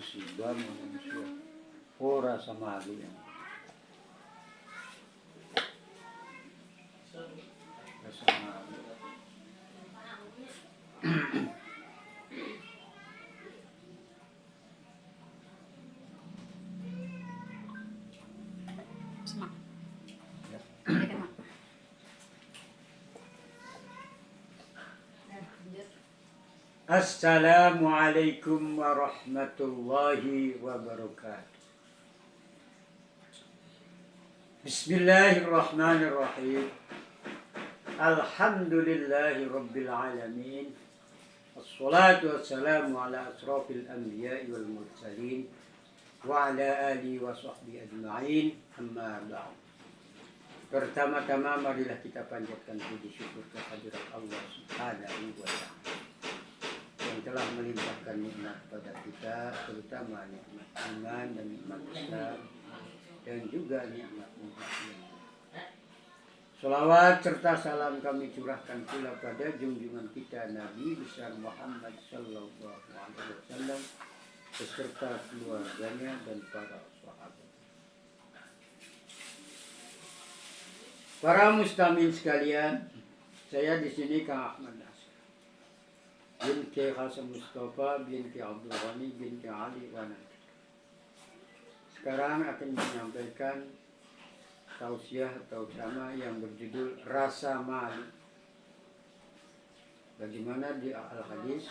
musibah manusia. Oh rasa malu yang rasa malu. Semak. Ya. Silakan, Mak. Assalamualaikum warahmatullahi wabarakatuh. Bismillahirrahmanirrahim. Alhamdulillahi rabbil alamin. Assalatu wassalamu ala asrafil anbiya'i wal mursalin wa ala alihi wa sahbihi ajma'in. Amma ba'd. Pertama-tama marilah kita panjatkan puji syukur kehadirat Allah Subhanahu wa ta'ala yang telah melimpahkan nikmat pada kita, terutama nikmat iman dan nikmat Islam dan juga nikmat iman. Salawat serta salam kami curahkan pula pada junjungan kita Nabi besar Muhammad sallallahu alaihi wasallam beserta keluarganya dan para sahabat. Para muslimin sekalian, saya di sini Kang Ahmad bin Kiai Hasan Mustafa bin Kiai Abdul Ghani bin Kiai Ali Wana. Sekarang akan menyampaikan tausiah atau ceramah yang berjudul Rasa Malu. Bagaimana di Al-Hadis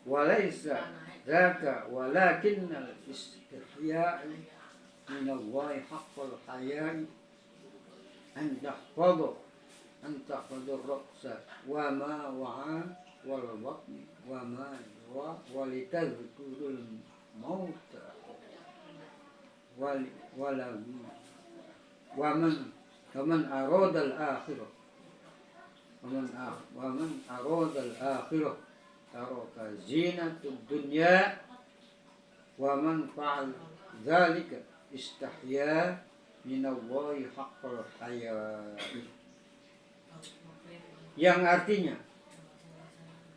walaysa dzaka walakinnal istihya'i minallahi haqqul haya'i an tahfadhu ar-ra'sa wa ma wa'a wal batni wa ma wa walitadhkurul mauta wa man arada al-akhirah wa man arada al-akhirah taraka zinatud dunya wa man fa'al dzalika istahya minallahi haqqul haya'i, yang artinya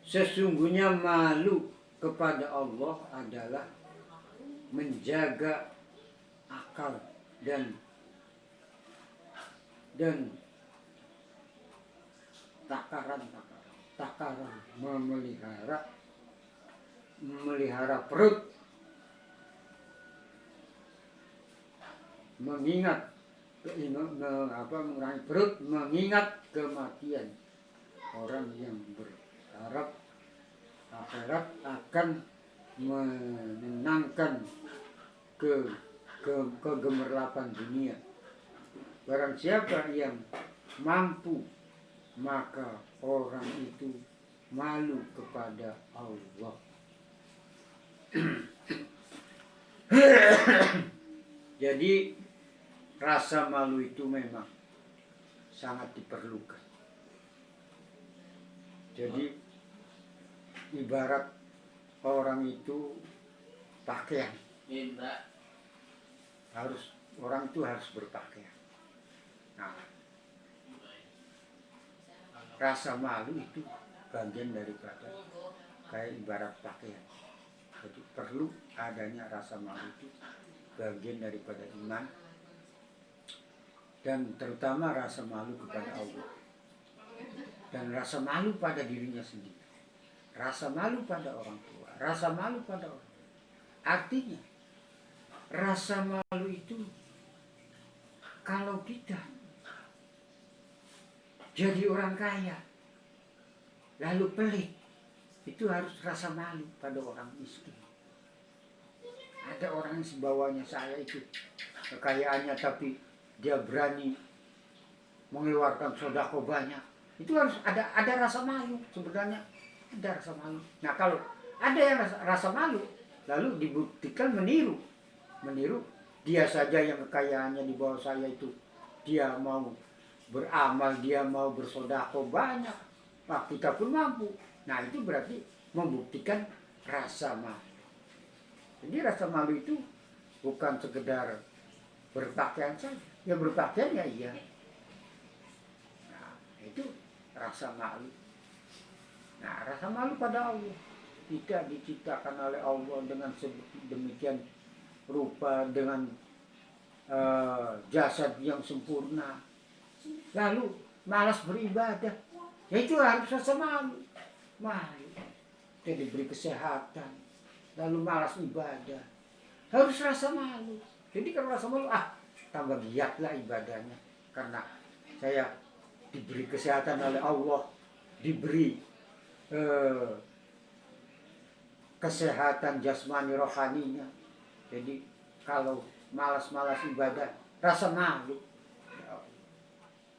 sesungguhnya malu kepada Allah adalah menjaga akal dan takaran memelihara perut, mengurangi perut, mengingat kematian. Orang yang berharap akhirat akan menenangkan kegemerlapan dunia. Barang siapa yang mampu, maka orang itu malu kepada Allah. Jadi rasa malu itu memang sangat diperlukan. Jadi ibarat orang itu pakaian, orang itu harus berpakaian. Nah, rasa malu itu bagian daripada kayak ibarat pakaian. Jadi perlu adanya rasa malu itu bagian daripada iman, dan terutama rasa malu kepada Allah dan rasa malu pada dirinya sendiri, rasa malu pada orang tua, rasa malu pada orang. Artinya rasa malu itu kalau kita jadi orang kaya lalu pelit, itu harus rasa malu pada orang miskin. Ada orang yang sebawanya saya itu kekayaannya tapi dia berani mengeluarkan sedekah banyak, itu harus ada rasa malu. Sebenarnya ada rasa malu. Nah, kalau ada yang rasa malu lalu dibuktikan meniru dia saja yang kekayaannya di bawah saya itu, dia mau beramal, dia mau bersedekah banyak, nah, kita pun mampu. Nah, itu berarti membuktikan rasa malu. Jadi rasa malu itu bukan sekedar berpakaian saja. Ya berpakaian ya iya. Nah, itu rasa malu. Nah, rasa malu pada Allah. Kita diciptakan oleh Allah dengan demikian rupa, dengan jasad yang sempurna. Lalu malas beribadah. Ya itu harus rasa malu. Malu. Kita diberi kesehatan. Lalu malas ibadah. Harus rasa malu. Jadi kalau rasa malu, tambah giatlah ibadahnya. Karena saya diberi kesehatan oleh Allah, diberi kesehatan jasmani rohaninya. Jadi kalau malas-malas ibadah, rasa malu.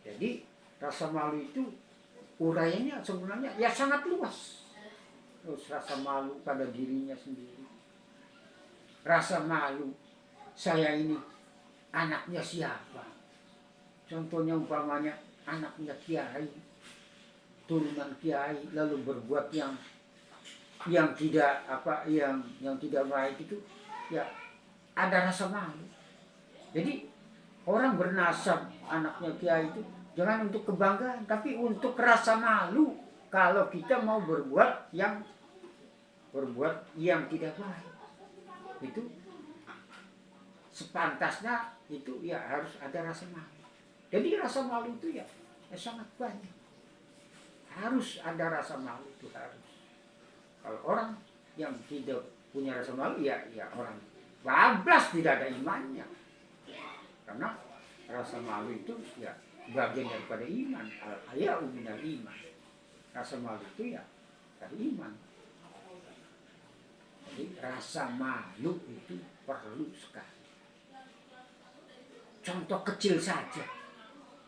Jadi rasa malu itu uraiannya sebenarnya ya sangat luas. Terus rasa malu pada dirinya sendiri. Rasa malu, saya ini anaknya siapa? Contohnya umpamanya anaknya kiai, turunan kiai, lalu berbuat yang tidak yang tidak baik itu, ya ada rasa malu. Jadi orang bernasab anaknya kiai itu jangan untuk kebanggaan, tapi untuk rasa malu kalau kita mau berbuat yang tidak baik. Itu sepantasnya itu ya harus ada rasa malu. Jadi rasa malu itu ya sangat banyak. Harus ada rasa malu itu harus. Kalau orang yang tidak punya rasa malu ya orang bablas, tidak ada imannya. Karena rasa malu itu ya bagian daripada iman. Al-haya'u minal iman. Rasa malu itu ya dari iman. Jadi rasa malu itu perlu sekali. Contoh kecil saja.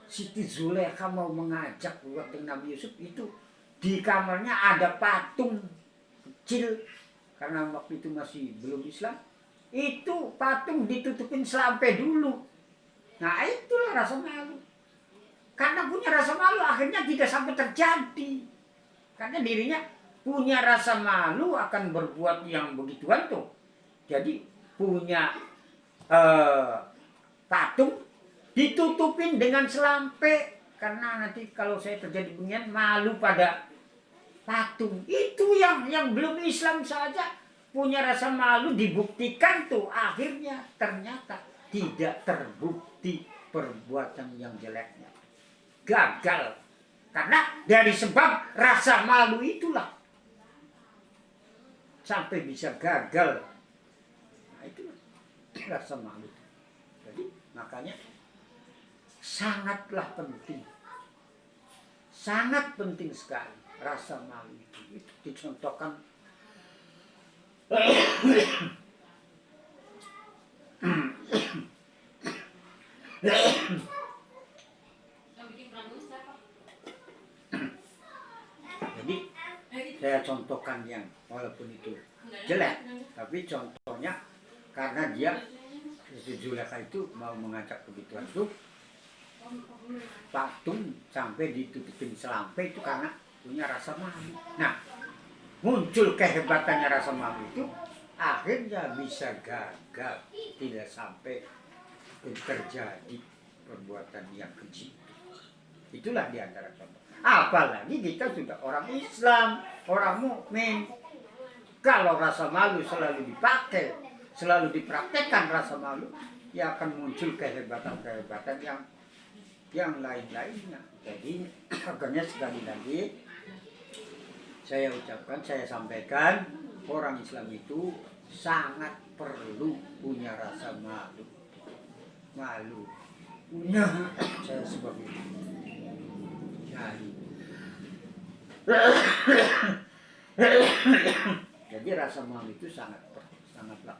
Siti Zulekha mau mengajak buat Nabi Yusuf, itu di kamarnya ada patung kecil. Karena waktu itu masih belum Islam. Itu patung ditutupin selampe dulu. Nah itulah rasa malu. Karena punya rasa malu akhirnya tidak sampai terjadi. Karena dirinya punya rasa malu akan berbuat yang begituan tuh. Jadi punya patung ditutupin dengan selampe. Karena nanti kalau saya terjadi beginian malu pada patung. Itu yang belum Islam saja punya rasa malu, dibuktikan tuh. Akhirnya ternyata tidak terbukti perbuatan yang jeleknya. Gagal. Karena dari sebab rasa malu itulah sampai bisa gagal. Nah itu rasa malu. Jadi makanya sangatlah penting. Sangat penting sekali rasa malu itu. Itu dicontohkan jadi saya contohkan yang walaupun itu jelek, tapi contohnya karena dia Siti Zulekha itu mau mengajak kebutuhan itu patung sampai ditutupin selampe itu karena punya rasa malu. Nah, muncul kehebatannya rasa malu itu akhirnya bisa gagal, tidak sampai terjadi perbuatan yang keji. Itulah diantara contoh. Apalagi kita sudah orang Islam, orang mukmin. Kalau rasa malu selalu dipakai, selalu dipraktekkan rasa malu, ya akan muncul kehebatan-kehebatan yang lain-lainnya. Jadi makanya sekali lagi saya ucapkan, saya sampaikan, orang Islam itu sangat perlu punya rasa malu. Malu punya saya sebab itu. Jadi rasa malu itu sangatlah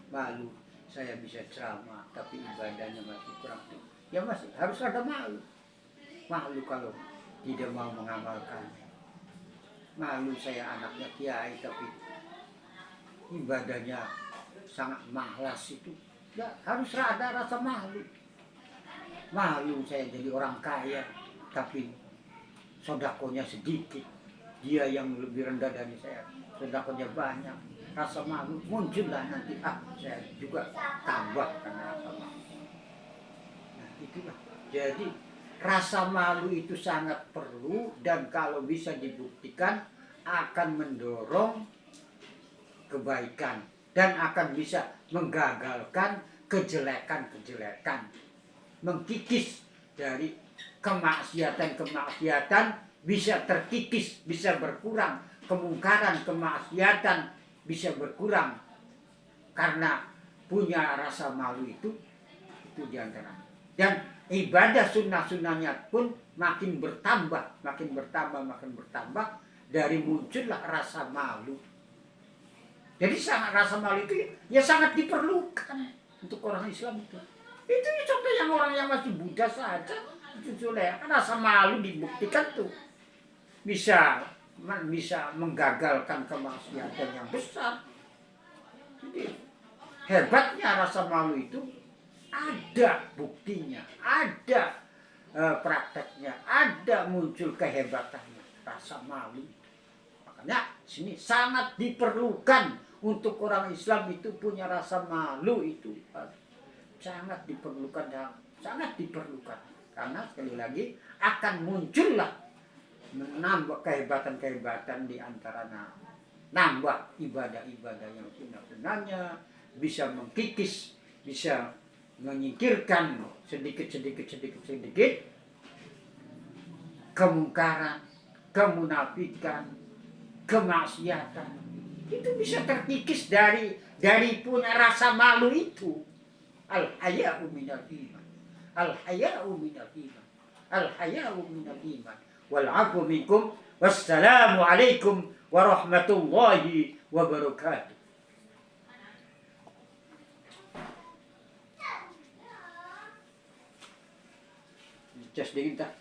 malu. Saya bisa ceramah tapi ibadahnya masih kurang. Ya masih harus ada malu. Malu kalau tidak mau mengamalkan. Malu saya anaknya kiai tapi ibadahnya sangat malas itu. Ya harus ada rasa malu. Malu saya jadi orang kaya tapi sodakonya sedikit. Dia yang lebih rendah dari saya, sodakonya banyak. Rasa malu muncullah nanti. Saya juga tambah karena rasa malu. Nah itulah. Jadi rasa malu itu sangat perlu, dan kalau bisa dibuktikan akan mendorong kebaikan dan akan bisa menggagalkan kejelekan-kejelekan, mengkikis dari kemaksiatan-kemaksiatan, bisa terkikis, bisa berkurang, kemungkaran, kemaksiatan bisa berkurang karena punya rasa malu itu diantaranya. Dan ibadah sunnah-sunnahnya pun makin bertambah, makin bertambah dari muncullah rasa malu. Jadi rasa malu itu ya sangat diperlukan untuk orang Islam itu. Itu contoh yang orang yang masih Buddha saja itu sudah kan rasa malu dibuktikan tuh bisa menggagalkan kemaksiatan yang besar. Jadi hebatnya rasa malu itu ada buktinya, ada prakteknya, ada muncul kehebatannya rasa malu. Makanya sini sangat diperlukan untuk orang Islam itu punya rasa malu itu sangat diperlukan, sangat diperlukan. Karena sekali lagi akan muncullah menambah kehebatan-kehebatan di antaranya, nambah ibadah-ibadah yang sunnah-sunnahnya, bisa mengkikis, bisa menyingkirkan sedikit kemungkaran, kemunafikan, kemaksiatan. Itu bisa terkikis dari punya rasa malu itu. Al-haya'u minal iman. Al-haya'u minal iman. Al-haya'u minal iman. Wal'afu minkum. Wassalamu alaikum warahmatullahi wabarakatuh. Just dingin tak?